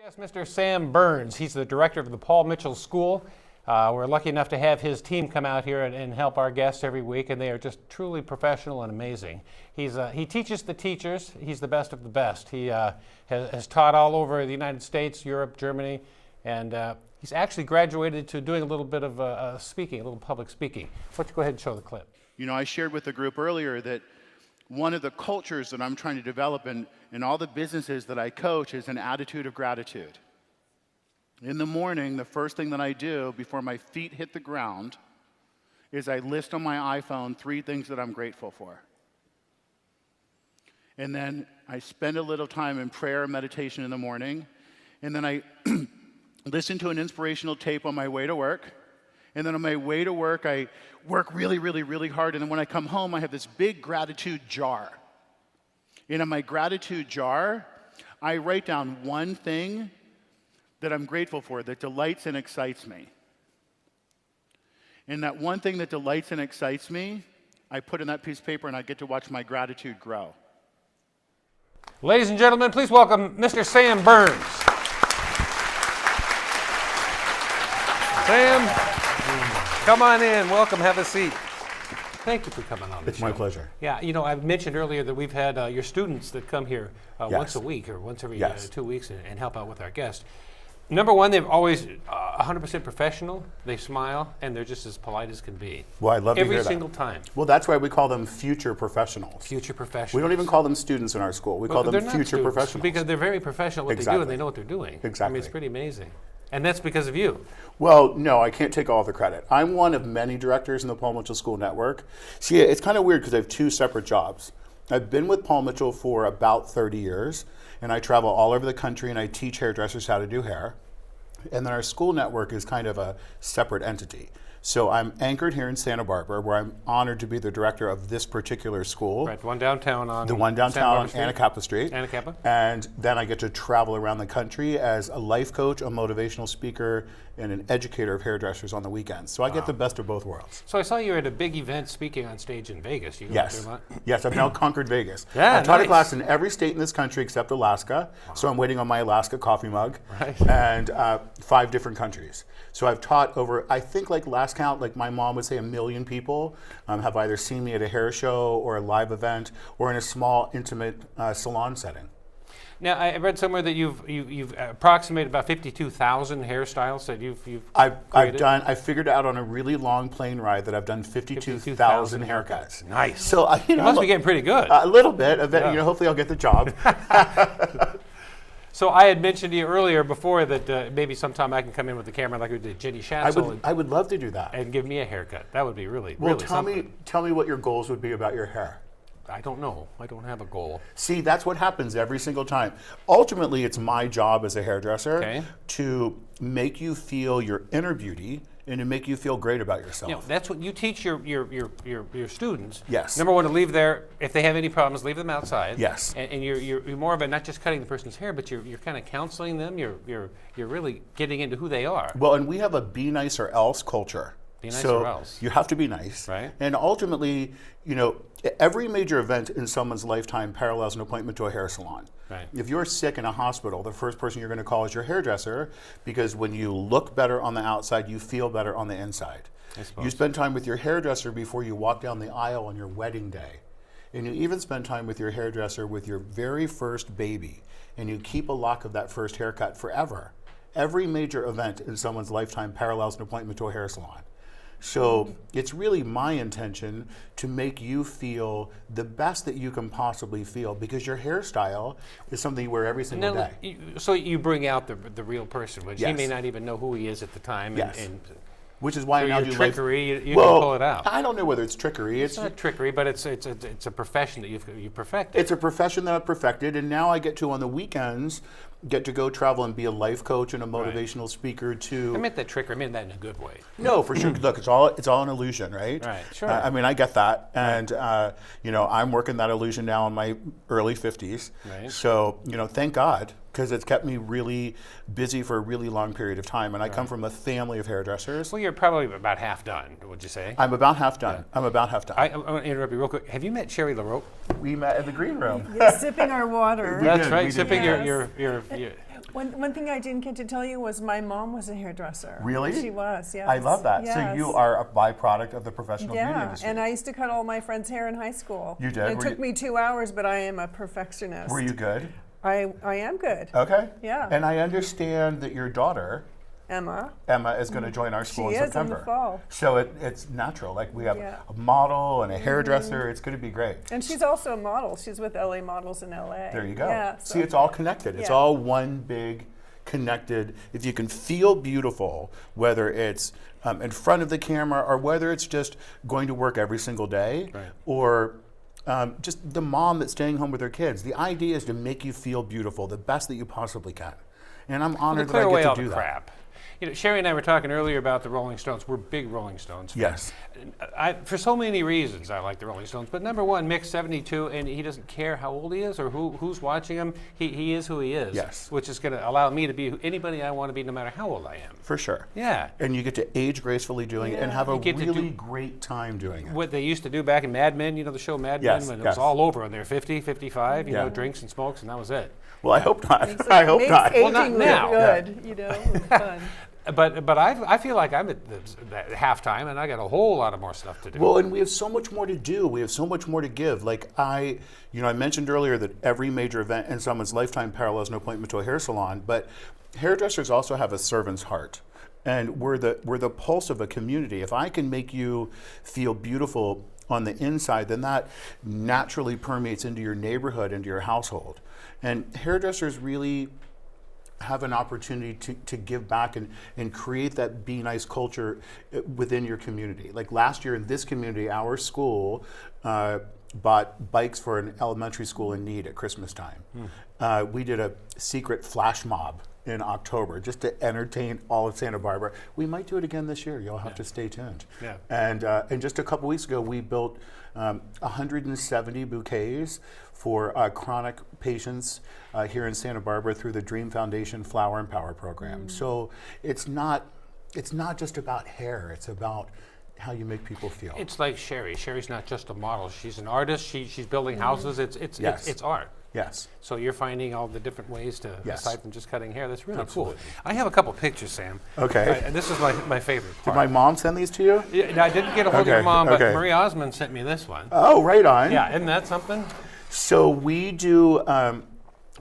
Yes, Mr. Sam Burns. He's the director of the Paul Mitchell School. We're lucky enough to have his team come out here and help our guests every week, and they are just truly professional and amazing. He teaches the teachers. He's the best of the best. He has taught all over the United States, Europe, Germany, and he's actually graduated to doing a little bit of speaking, a little public speaking. Why don't you go ahead and show the clip? You know, I shared with the group earlier that one of the cultures that I'm trying to develop in all the businesses that I coach is an attitude of gratitude. In the morning, the first thing that I do before my feet hit the ground is I list on my iPhone 3 things that I'm grateful for. And then I spend a little time in prayer and meditation in the morning. And then I listen to an inspirational tape on my way to work. And then on my way to work, I work really, really, really hard. And then when I come home, I have this big gratitude jar. And in my gratitude jar, I write down one thing that I'm grateful for that delights and excites me. And that one thing that delights and excites me, I put in that piece of paper and I get to watch my gratitude grow. Ladies and gentlemen, please welcome Mr. Sam Burns. Sam, come on in. Welcome. Have a seat. Thank you for coming on the It's show. my pleasure. Yeah, you know, I mentioned earlier that we've had your students that come here once a week or once every 2 weeks and help out with our guests. Number one, they're always 100% professional. They smile, and they're just as polite as can be. Well, I'd love to hear that. Every single time. Well, that's why we call them future professionals. Future professionals. We don't even call them students in our school. We call them future professionals. Because they're very professional at what they do, and they know what they're doing. Exactly. I mean, it's pretty amazing. And that's because of you. Well, no, I can't take all the credit. I'm one of many directors in the Paul Mitchell School Network. See, it's kind of weird because I have 2 separate jobs. I've been with Paul Mitchell for about 30 years, and I travel all over the country, and I teach hairdressers how to do hair. And then our school network is kind of a separate entity. So I'm anchored here in Santa Barbara, where I'm honored to be the director of this particular school. Right, the one downtown on The one downtown on Anacapa Street. Anacapa. And then I get to travel around the country as a life coach, a motivational speaker, and an educator of hairdressers on the weekends. So I get the best of both worlds. So I saw you at a big event speaking on stage in Vegas. You go Yes. there a lot? Yes, I've now conquered Vegas. Yeah, I've taught a nice. class in every state in this country except Alaska. So I'm waiting on my Alaska coffee mug. Right. And 5 different countries. So I've taught over, I think like last count, like my mom would say 1 million people have either seen me at a hair show or a live event or in a small, intimate salon setting. Now, I read somewhere that you've approximated about 52,000 hairstyles that you've I figured out on a really long plane ride that I've done 52,000 haircuts. Nice. So you must be getting pretty good. A little bit. You know, hopefully I'll get the job. So I had mentioned to you earlier before that maybe sometime I can come in with the camera like we did Jenny Schatzel I would love to do that. and give me a haircut. That would be really, Well, really something. tell me what your goals would be about your hair. I don't know. I don't have a goal. See, that's what happens every single time. Ultimately, it's my job as a hairdresser to make you feel your inner beauty and to make you feel great about yourself. You know, that's what you teach your students. Yes. Number one, to leave there, if they have any problems, leave them outside. Yes. And you're more of a not just cutting the person's hair, but you're kind of counseling them. You're really getting into who they are. Well, and we have a be nice or else culture. Be nice so or else. You have to be nice. Right. And ultimately, you know, every major event in someone's lifetime parallels an appointment to a hair salon. Right. If you're sick in a hospital, the first person you're going to call is your hairdresser because when you look better on the outside, you feel better on the inside. You spend time with your hairdresser before you walk down the aisle on your wedding day. And you even spend time with your hairdresser with your very first baby. And you keep a lock of that first haircut forever. Every major event in someone's lifetime parallels an appointment to a hair salon. So it's really my intention to make you feel the best that you can possibly feel because your hairstyle is something you wear every single day. So you bring out the real person, which he Yes. may not even know who he is at the time. Yes. And Which is why so I now your do trickery, you well, can pull it out. I don't know whether it's trickery. It's not trickery, but it's a profession that you perfected. It's a profession that I've perfected, and now I get to, on the weekends, get to go travel and be a life coach and a motivational speaker to. I meant that trickery. I meant that in a good way. No, for sure. Look, it's all an illusion, right? Right. Sure. I mean, I get that, and you know, I'm working that illusion now in my early 50s. Right. So, you know, thank God, because it's kept me really busy for a really long period of time, and I come from a family of hairdressers. Well, you're probably about half done, would you say? I'm about half done. Yeah. I'm about half done. I want to interrupt you real quick. Have you met Sherry LaRoque? We met in the green room. You're sipping our water. That's right, sipping your One thing I didn't get to tell you was my mom was a hairdresser. Really? She was, yes. I love that. So Yes. you are a byproduct of the professional beauty Yeah, industry. and I used to cut all my friends' hair in high school. You did? It Were took you- me 2 hours, but I am a perfectionist. Were you good? I am good. Okay. Yeah. And I understand that your daughter, Emma. Emma, is going to join our school She in is in September. the fall. So it's natural. Like we have Yeah. a model and a hairdresser. It's going to be great. And she's also a model. She's with LA Models in LA. There you go. Yeah, See, it's all connected. It's Yeah. all one big connected. If you can feel beautiful, whether it's in front of the camera or whether it's just going to work every single day, Right. or just the mom that's staying home with her kids. The idea is to make you feel beautiful, the best that you possibly can. And I'm honored that Clear I away get all to do the that. crap. You know, Sherry and I were talking earlier about the Rolling Stones. We're big Rolling Stones fans. Yes. For so many reasons, I like the Rolling Stones. But number one, Mick's 72, and he doesn't care how old he is or who's watching him. He is who he is. Yes. Which is going to allow me to be anybody I want to be, no matter how old I am. For sure. Yeah. And you get to age gracefully doing it and have a You get to really do- great time doing it. What they used to do back in Mad Men, you know, the show Mad Yes, Men, when it yes. was all over when they were 50, 55, you Yeah. know, drinks and smokes, and that was it. Well, I hope not. I hope Makes not. aging Well, not look now. good, you know, fun. But I feel like I'm at halftime, and I got a whole lot of more stuff to do. Well, and we have so much more to do. We have so much more to give. Like I mentioned earlier that every major event in someone's lifetime parallels an appointment to a hair salon, but hairdressers also have a servant's heart. And we're the pulse of a community. If I can make you feel beautiful on the inside, then that naturally permeates into your neighborhood, into your household. And hairdressers really have an opportunity to give back and create that be nice culture within your community. Like last year in this community, our school bought bikes for an elementary school in need at Christmas time. We did a secret flash mob in October just to entertain all of Santa Barbara. We might do it again this year. You'll have to stay tuned. Yeah. And just a couple weeks ago, we built 170 bouquets for chronic patients here in Santa Barbara through the Dream Foundation Flower and Power program. So it's not just about hair. It's about how you make people feel. It's like Sherry. Sherry's not just a model. She's an artist. She's building houses. Yes. It's art. Yes. So you're finding all the different ways to, Yes. aside from just cutting hair. That's really Absolutely. cool. I have a couple pictures, Sam. Okay. And this is my favorite Did part. my mom send these to you? Yeah, no, I didn't get a hold of your Okay, mom, but okay. Marie Osmond sent me this one. Oh, right on. Yeah, isn't that something? So we do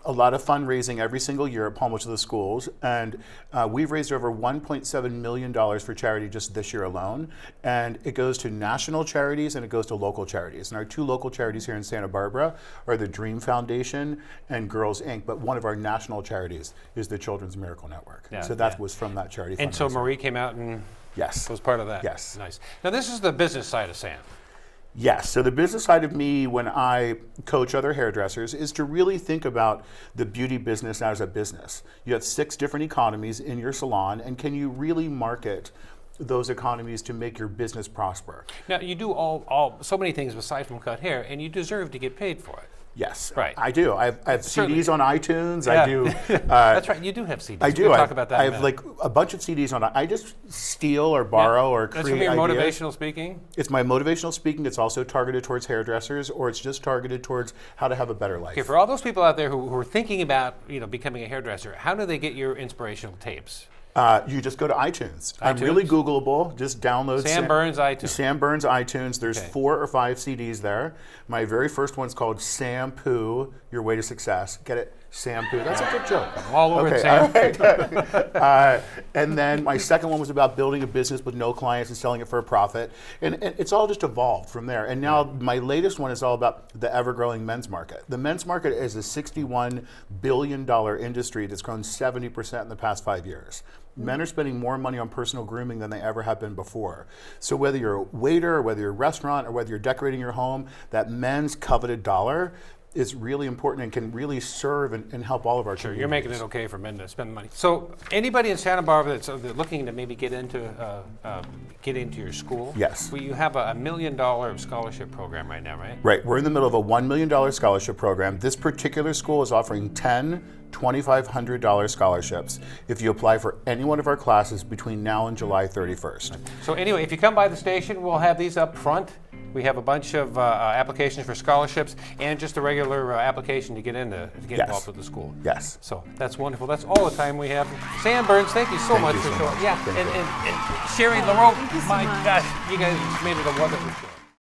a lot of fundraising every single year at Palm Beach of the schools, and we've raised over $1.7 million for charity just this year alone. And it goes to national charities and it goes to local charities. And our two local charities here in Santa Barbara are the Dream Foundation and Girls Inc. But one of our national charities is the Children's Miracle Network. Yeah, So that yeah. was from that charity. And so fundraiser. Marie came out and Yes. was part of that. Yes. Nice. Now this is the business side of Sam. Yes. So the business side of me when I coach other hairdressers is to really think about the beauty business as a business. You have 6 different economies in your salon, and can you really market those economies to make your business prosper? Now you do so many things aside from cut hair, and you deserve to get paid for it. Yes. Right. I do. I have Certainly. CDs on iTunes. Yeah. I do. That's right. You do have CDs. I do. We'll talk about that. I in a have minute. like a bunch of CDs on. I just steal or borrow or That's create from your ideas. motivational speaking. It's my motivational speaking. It's also targeted towards hairdressers, or it's just targeted towards how to have a better life. Okay, for all those people out there who are thinking about becoming a hairdresser, how do they get your inspirational tapes? You just go to iTunes. I'm really Googleable. Just download Sam Burns iTunes. Sam Burns iTunes. There's Okay. 4 or 5 CDs there. My very first one's called Shampoo, Your Way to Success. Get it? Shampoo. That's a good joke. All over it, Sam. all right. And then my second one was about building a business with no clients and selling it for a profit. And it's all just evolved from there. And now my latest one is all about the ever-growing men's market. The men's market is a $61 billion industry that's grown 70% in the past 5 years. Men are spending more money on personal grooming than they ever have been before. So whether you're a waiter, or whether you're a restaurant, or whether you're decorating your home, that men's coveted dollar is really important and can really serve and help all of our Sure, communities. you're making it okay for men to spend money. So anybody in Santa Barbara that's looking to maybe get into your school, Yes. well, you have a $1 million scholarship program right now, right? Right, we're in the middle of a $1 million scholarship program. This particular school is offering 10 $2,500 scholarships if you apply for any one of our classes between now and July 31st. So anyway, if you come by the station, we'll have these up front. We have a bunch of applications for scholarships and just a regular application to get Yes. involved with the school. Yes. So that's wonderful. That's all the time we have. Sam Burns, thank you so much you for so showing. much. Yeah, Thank you. and Sherry LaRoe, thank you so my much. gosh, you guys made it a wonderful show.